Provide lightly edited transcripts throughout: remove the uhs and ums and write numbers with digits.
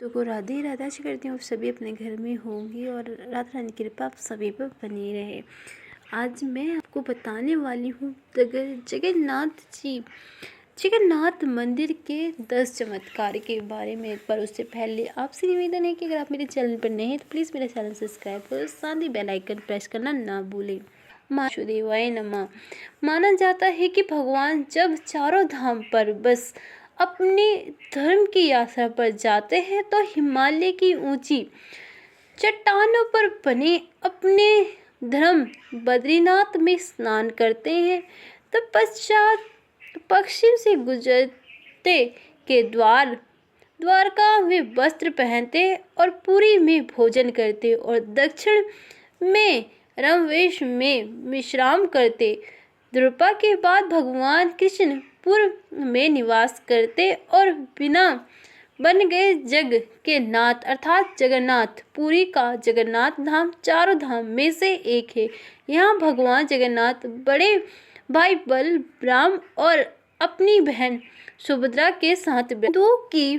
को राधे राधा जी करती हूँ। आप सभी अपने घर में होंगी और राधा रानी की कृपा आप सभी पर बनी रहे। आज मैं आपको बताने वाली हूँ जगन्नाथ मंदिर के 10 चमत्कार के बारे में। एक बार उससे पहले आपसे निवेदन है कि अगर आप मेरे चैनल पर नए हैं तो प्लीज़ मेरा चैनल सब्सक्राइब करो, साथ ही बेल आइकन प्रेस करना ना भूलें। वासुदेवाय नमः। माना जाता है कि भगवान जब चारों धाम पर बस अपने धर्म की यात्रा पर जाते हैं तो हिमालय की ऊंची चट्टानों पर बने अपने धर्म बद्रीनाथ में स्नान करते हैं। तब पश्चात पश्चिम से गुजरते के द्वारका में वस्त्र पहनते और पुरी में भोजन करते और दक्षिण में रमवेश में विश्राम करते। द्रुपा के बाद भगवान कृष्णपुर में निवास करते और बिना बन गए जग के नाथ अर्थात जगन्नाथ पुरी का जगन्नाथ धाम चारों धाम में से एक है। यहाँ भगवान जगन्नाथ बड़े भाई बलराम और अपनी बहन सुभद्रा के साथ हिंदुओं की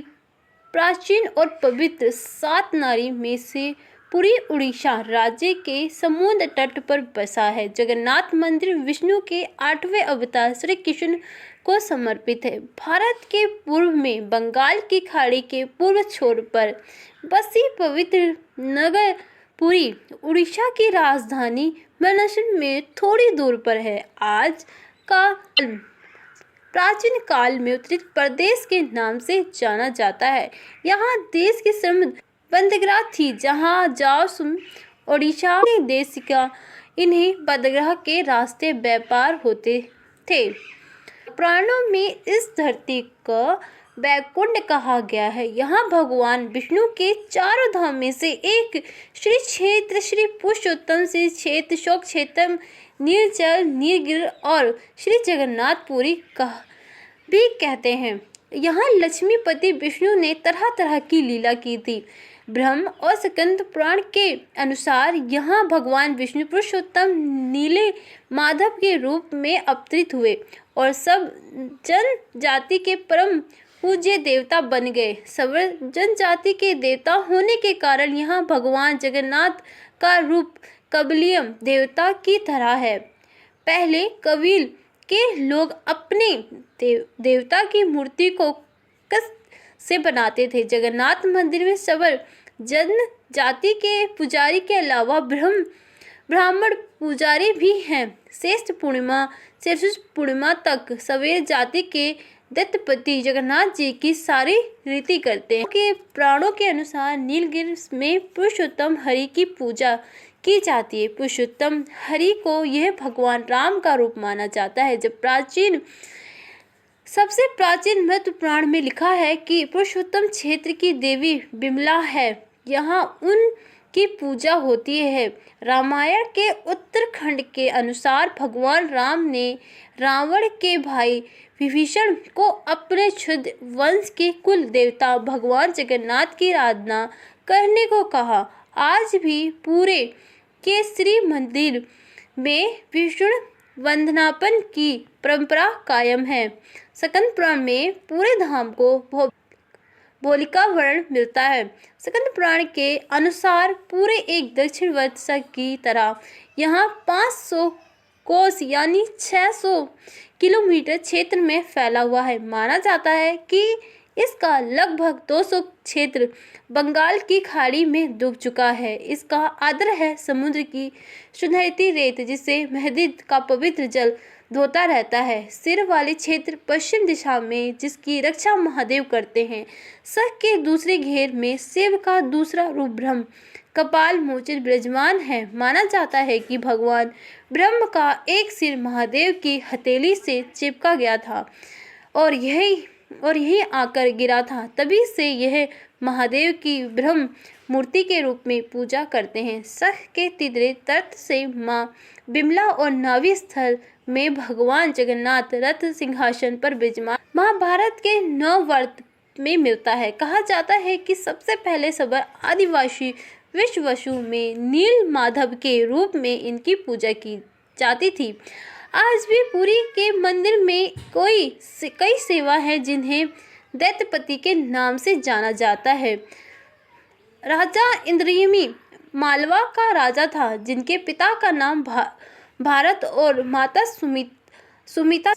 प्राचीन और पवित्र 7 नारी में से पुरी उड़ीसा राज्य के समुद्र तट पर बसा है। जगन्नाथ मंदिर विष्णु के 8वें अवतार श्री कृष्ण को समर्पित है। भारत के पूर्व में बंगाल की खाड़ी के पूर्व छोर पर बसी पवित्र नगर पुरी उड़ीसा की राजधानी भुवनेश्वर में थोड़ी दूर पर है। आज का प्राचीन काल में उत्तर प्रदेश के नाम से जाना जाता है। यहाँ देश की समुद्र बंदरगाह थी, जहाँ जाओ ओडिशा देश का इन्हें बंदरगाह के रास्ते व्यापार होते थे। पुराणों में इस धरती को वैकुंठ कहा गया है। यहाँ भगवान विष्णु के चारों धाम में से एक श्री क्षेत्र श्री पुरुषोत्तम श्री क्षेत्र शोक क्षेत्रम नीलचल नीलगिरि और श्री जगन्नाथपुरी भी कहते हैं। यहाँ लक्ष्मीपति विष्णु ने तरह तरह की लीला की थी। ब्रह्म और स्कंद पुराण के अनुसार यहाँ भगवान विष्णु पुरुषोत्तम नीले माधव के रूप में अवतरित हुए और सब जनजाति के परम पूज्य देवता बन गए। सब जनजाति के देवता होने के कारण यहाँ भगवान जगन्नाथ का रूप कबलियम देवता की तरह है। पहले कबील के लोग अपने देवता की मूर्ति को कष्ट से बनाते थे। जगन्नाथ मंदिर में सबर जनजाति के पुजारी के अलावा ब्राह्मण पुजारी भी हैं। श्रेष्ठ पूर्णिमा से पूर्णिमा तक सवेर जाति के दत्तपति जगन्नाथ जी की सारी रीति करते हैं। के पुराणों के अनुसार नीलगिरि में पुरुषोत्तम हरि की पूजा की जाती है। पुरुषोत्तम हरि को यह भगवान राम का रूप माना जाता है। जब सबसे प्राचीन मध्य पुराण में लिखा है कि पुरुषोत्तम क्षेत्र की देवी बिमला है, यहाँ उनकी पूजा होती है। रामायण के उत्तरखंड के अनुसार भगवान राम ने रावण के भाई विभीषण को अपने क्षुद्र वंश के कुल देवता भगवान जगन्नाथ की आराधना करने को कहा। आज भी पूरे के श्री मंदिर में विष्णु वंदनापन की परंपरा कायम है। स्कंद पुराण में पूरे धाम को भौगोलिक वर्णन मिलता है। स्कंद पुराण के अनुसार पूरे एक दक्षिण वर्ष की तरह यहाँ 500 कोस यानी 600 किलोमीटर क्षेत्र में फैला हुआ है। माना जाता है कि इसका लगभग 200 क्षेत्र बंगाल की खाड़ी में डूब चुका है। इसका आधार है समुद्र की सुनहरी रेत, जिसे महदिद का पवित्र जल धोता रहता है। सिर वाले क्षेत्र पश्चिम दिशा में, जिसकी रक्षा महादेव करते हैं। सर के दूसरे घेर में शिव का दूसरा रूप ब्रह्म कपाल मोचन विराजमान है। माना जाता है कि भगवान ब्रह्म का एक सिर महादेव की हथेली से चिपका गया था और यही आकर गिरा था। तभी से यह महादेव की ब्रह्म मूर्ति के रूप में पूजा करते हैं। सख के तीसरे तट से माँ बिमला और नाभि स्थल में भगवान जगन्नाथ रथ सिंहासन पर विराजमान महाभारत के नववर्त में मिलता है। कहा जाता है कि सबसे पहले सबर आदिवासी विश्ववसु में नील माधव के रूप में इनकी पूजा की जाती थी। आज भी पुरी के मंदिर में कई सेवा है जिन्हें दैत्यपति के नाम से जाना जाता है। राजा इंद्रयमी मालवा का राजा था, जिनके पिता का नाम भारत और माता सुमिता।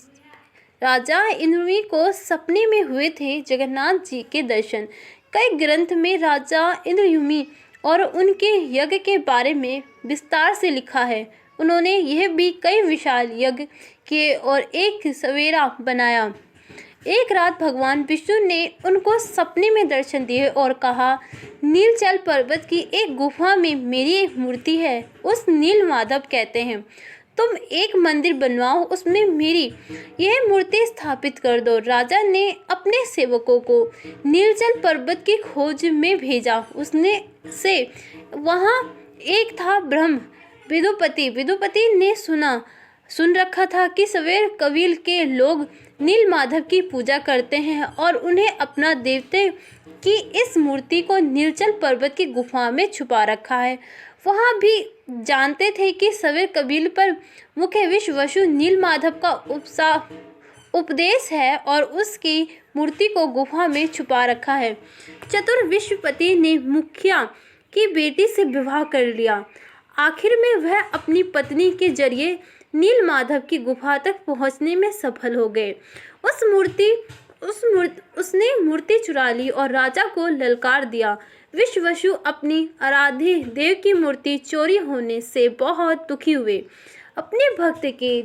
राजा इंद्रयमी को सपने में हुए थे जगन्नाथ जी के दर्शन। कई ग्रंथ में राजा इंद्रयमी और उनके यज्ञ के बारे में विस्तार से लिखा है। उन्होंने यह भी कई विशाल यज्ञ किए और एक सवेरा बनाया। एक रात भगवान विष्णु ने उनको सपने में दर्शन दिए और कहा, नीलचल पर्वत की एक गुफा में मेरी एक मूर्ति है, उस नील माधव कहते हैं। तुम एक मंदिर बनवाओ, उसमें मेरी यह मूर्ति स्थापित कर दो। राजा ने अपने सेवकों को नीलचल पर्वत की खोज में भेजा। उसने से वहाँ एक था ब्रह्म विदुपति। विदुपति ने सुन रखा था कि सवेर कबील के लोग नील माधव की पूजा करते हैं और उन्हें अपना देवते की इस मूर्ति को नीलचल पर्वत की गुफा में छुपा रखा है। वहाँ भी जानते थे कि सवेर कबील पर मुख्य विश्ववसु नील माधव का उपदेश है और उसकी मूर्ति को गुफा में छुपा रखा है। चतुर विश्वपति ने मुखिया की बेटी से विवाह कर लिया। आखिर में वह अपनी पत्नी के जरिए नील माधव की गुफा तक पहुंचने में सफल हो गए। उसने मूर्ति चुरा ली और राजा को ललकार दिया। विश्ववसु अपनी आराध्य देव की मूर्ति चोरी होने से बहुत दुखी हुए। अपने भक्त के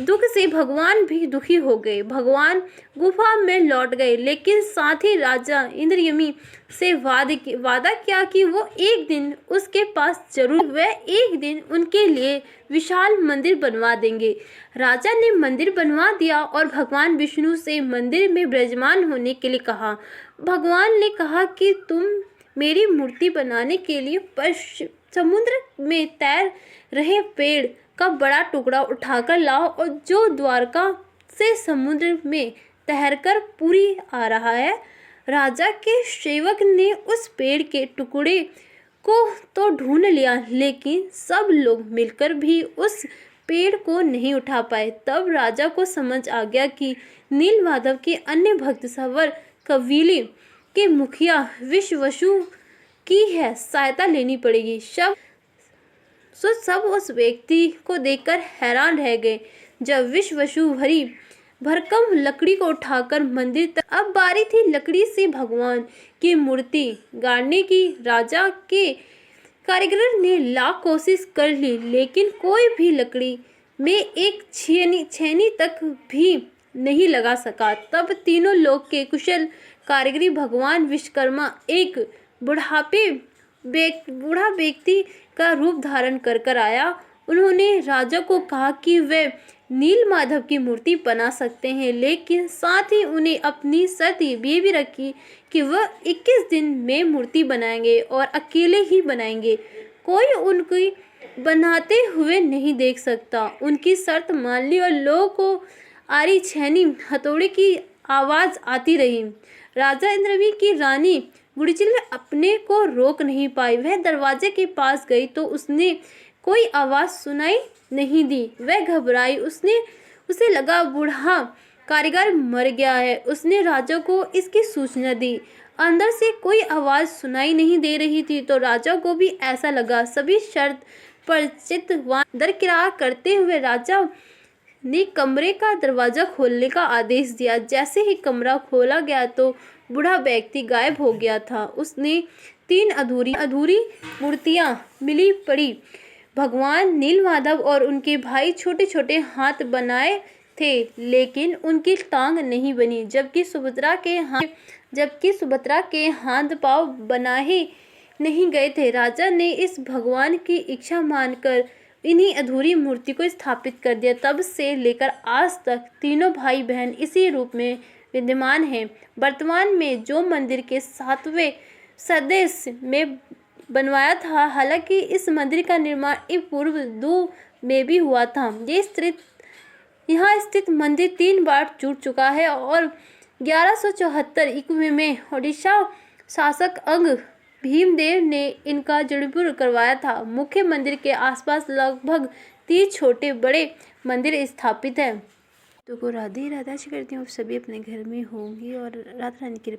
दुख से भगवान भी दुखी हो गए। भगवान गुफा में लौट गए, लेकिन साथ ही राजा इंद्रयमी से वादा किया कि वो एक दिन उसके पास जरूर वह एक दिन उनके लिए विशाल मंदिर बनवा देंगे। राजा ने मंदिर बनवा दिया और भगवान विष्णु से मंदिर में विराजमान होने के लिए कहा। भगवान ने कहा कि तुम मेरी मूर्ति बनाने के लिए समुद्र में तैर रहे पेड़ का बड़ा टुकड़ा उठाकर लाओ और जो द्वारका से समुद्र में तैरकर पूरी आ रहा है। राजा के सेवक ने उस पेड़ के टुकड़े को तो ढूंढ लिया, लेकिन सब लोग मिलकर भी उस पेड़ को नहीं उठा पाए। तब राजा को समझ आ गया कि नील माधव के अन्य भक्त सवर कबीले के मुखिया विश्ववसु की है सहायता लेनी पड़ेगी। सब उस व्यक्ति को देखकर हैरान रह गए। जब विश्ववसु भरकम लकड़ी को उठाकर मंदिर तक अब बारी थी लकड़ी से भगवान की मूर्ति गाड़ने की। राजा के कारीगर ने लाख कोशिश कर ली, लेकिन कोई भी लकड़ी में एक छेनी तक भी नहीं लगा सका। तब तीनों लोग के कुशल कारीगरी भगवान विश्वकर्मा एक बूढ़ा व्यक्ति का रूप धारण कर आया। उन्होंने राजा को कहा कि वे नील माधव की मूर्ति बना सकते हैं, लेकिन साथ ही उन्हें अपनी शर्त ये भी रखी कि वह 21 दिन में मूर्ति बनाएंगे और अकेले ही बनाएंगे, कोई उनकी बनाते हुए नहीं देख सकता। उनकी शर्त मान ली और लोगों को आरी छेनी हथौड़े की आवाज़ आती रही। राजा इंद्रवी की रानी गुड़चिल अपने को रोक नहीं पाई। वह दरवाजे के पास गई तो उसने कोई आवाज़ सुनाई नहीं दी। वह घबराई। उसे लगा बूढ़ा कारीगर मर गया है। उसने राजा को इसकी सूचना दी। अंदर से कोई आवाज़ सुनाई नहीं दे रही थी तो राजा को भी ऐसा लगा। सभी शर्त पर चित्तवान दरकिरार करते हुए राजा ने कमरे का दरवाज़ा खोलने का आदेश दिया। जैसे ही कमरा खोला गया तो बूढ़ा व्यक्ति गायब हो गया था। उसने 3 अधूरी मूर्तियां मिली पड़ी। भगवान नील माधव और उनके भाई छोटे छोटे हाथ बनाए थे, लेकिन उनकी टांग नहीं बनी, जबकि सुभद्रा के हाथ पांव बनाए नहीं गए थे। राजा ने इस भगवान की इच्छा मानकर इन्हीं अधूरी मूर्ति को स्थापित कर दिया। तब से लेकर आज तक तीनों भाई बहन इसी रूप में विद्यमान हैं। वर्तमान में जो मंदिर के 7वें सदस्य में बनवाया था, हालांकि इस मंदिर का निर्माण एक पूर्व 2 में भी हुआ था। यहाँ स्थित मंदिर 3 बार टूट चुका है और 1174 ईस्वी में ओडिशा शासक अंग भीमदेव ने इनका जीर्णोद्धार करवाया था। मुख्य मंदिर के आसपास लगभग 30 छोटे बड़े मंदिर स्थापित हैं। तो राधे राधा करती हूँ, सभी अपने घर में होंगी और राधा रानी की कृपा